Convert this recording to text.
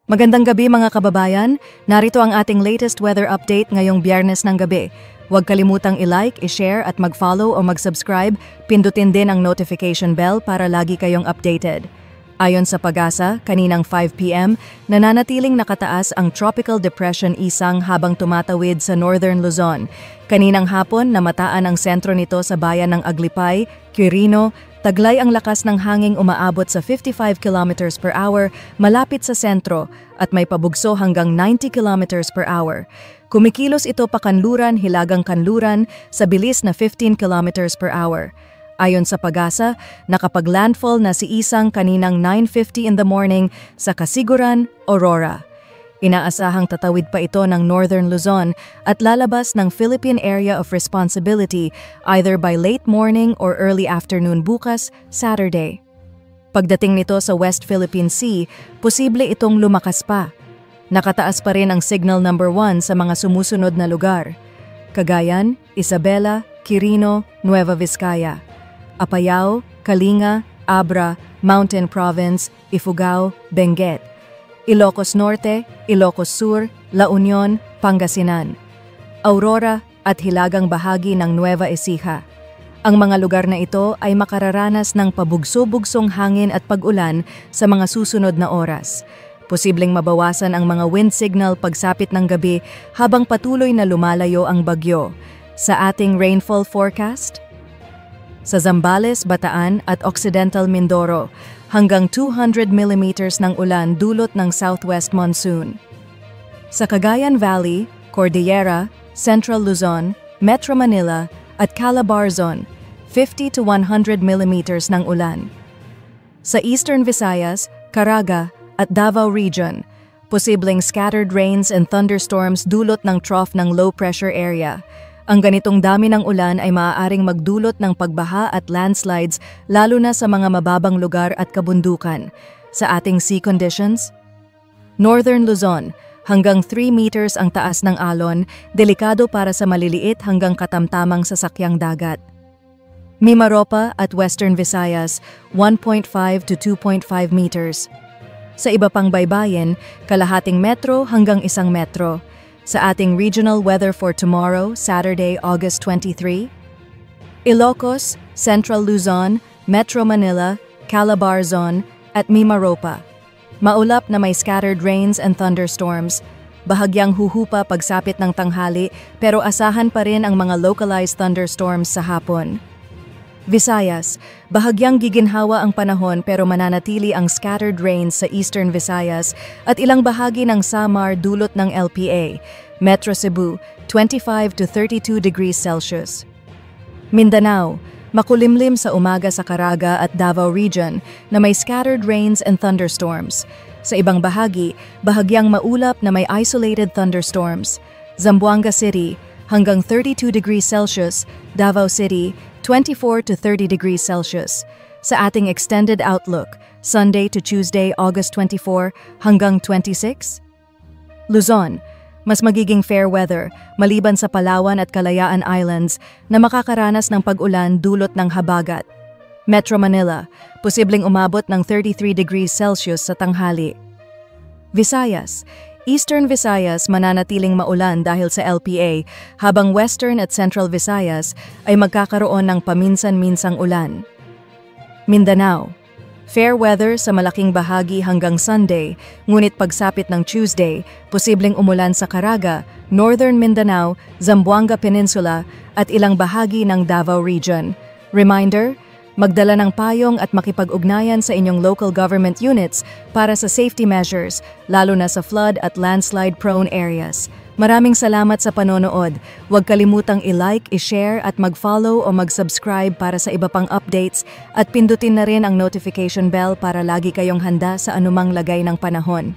Magandang gabi mga kababayan, narito ang ating latest weather update ngayong Biyernes ng gabi. Huwag kalimutang i-like, i-share at mag-follow o mag-subscribe, pindutin din ang notification bell para lagi kayong updated. Ayon sa Pag-asa, kaninang 5 p.m., nananatiling nakataas ang Tropical Depression Isang habang tumatawid sa Northern Luzon. Kaninang hapon, namataan ang sentro nito sa bayan ng Aglipay, Quirino. Taglay ang lakas ng hanging umaabot sa 55 km per hour malapit sa sentro at may pabugso hanggang 90 km per hour. Kumikilos ito pakanluran, hilagang kanluran sa bilis na 15 km per hour. Ayon sa Pag-asa, nakapag-landfall na si Isang kaninang 9:50 in the morning sa Casiguran, Aurora. Inaasahang tatawid pa ito ng Northern Luzon at lalabas ng Philippine Area of Responsibility either by late morning or early afternoon bukas, Saturday. Pagdating nito sa West Philippine Sea, posible itong lumakas pa. Nakataas pa rin ang signal number 1 sa mga sumusunod na lugar: Cagayan, Isabela, Quirino, Nueva Vizcaya, Apayao, Kalinga, Abra, Mountain Province, Ifugao, Benguet, Ilocos Norte, Ilocos Sur, La Union, Pangasinan, Aurora at hilagang bahagi ng Nueva Ecija. Ang mga lugar na ito ay makararanas ng pabugso-bugsong hangin at pag-ulan sa mga susunod na oras. Posibleng mabawasan ang mga wind signal pagsapit ng gabi habang patuloy na lumalayo ang bagyo. Sa ating rainfall forecast, sa Zambales, Bataan at Occidental Mindoro, hanggang 200 mm ng ulan dulot ng southwest monsoon. Sa Cagayan Valley, Cordillera, Central Luzon, Metro Manila at Calabarzon, 50 to 100 mm ng ulan. Sa Eastern Visayas, Caraga at Davao Region, posibleng scattered rains and thunderstorms dulot ng trough ng low pressure area. Ang ganitong dami ng ulan ay maaaring magdulot ng pagbaha at landslides lalo na sa mga mababang lugar at kabundukan. Sa ating sea conditions, Northern Luzon, hanggang 3 meters ang taas ng alon, delikado para sa maliliit hanggang katamtamang sasakyang dagat. Mimaropa at Western Visayas, 1.5 to 2.5 meters. Sa iba pang baybayin, kalahating metro hanggang 1 metro. Sa ating regional weather for tomorrow, Saturday, August 23, Ilocos, Central Luzon, Metro Manila, Calabarzon, at Mimaropa. Maulap na may scattered rains and thunderstorms. Bahagyang huhupa pagsapit ng tanghali pero asahan pa rin ang mga localized thunderstorms sa hapon. Visayas, bahagyang giginhawa ang panahon pero mananatili ang scattered rains sa Eastern Visayas at ilang bahagi ng Samar dulot ng LPA. Metro Cebu, 25 to 32 degrees Celsius. Mindanao, makulimlim sa umaga sa Caraga at Davao Region na may scattered rains and thunderstorms. Sa ibang bahagi, bahagyang maulap na may isolated thunderstorms. Zamboanga City, hanggang 32 degrees Celsius, Davao City, 24 to 30 degrees Celsius. Sa ating extended outlook, Sunday to Tuesday, August 24 hanggang 26. Luzon, mas magiging fair weather maliban sa Palawan at Kalayaan Islands na makakaranas ng pag-ulan dulot ng habagat. Metro Manila, posibleng umabot ng 33 degrees Celsius sa tanghali. Visayas, Eastern Visayas mananatiling maulan dahil sa LPA, habang Western at Central Visayas ay magkakaroon ng paminsan-minsang ulan. Mindanao, fair weather sa malaking bahagi hanggang Sunday, ngunit pagsapit ng Tuesday, posibleng umulan sa Caraga, Northern Mindanao, Zamboanga Peninsula at ilang bahagi ng Davao Region. Reminder, magdala ng payong at makipag-ugnayan sa inyong local government units para sa safety measures, lalo na sa flood at landslide-prone areas. Maraming salamat sa panonood. Huwag kalimutang i-like, i-share at mag-follow o mag-subscribe para sa iba pang updates at pindutin na rin ang notification bell para lagi kayong handa sa anumang lagay ng panahon.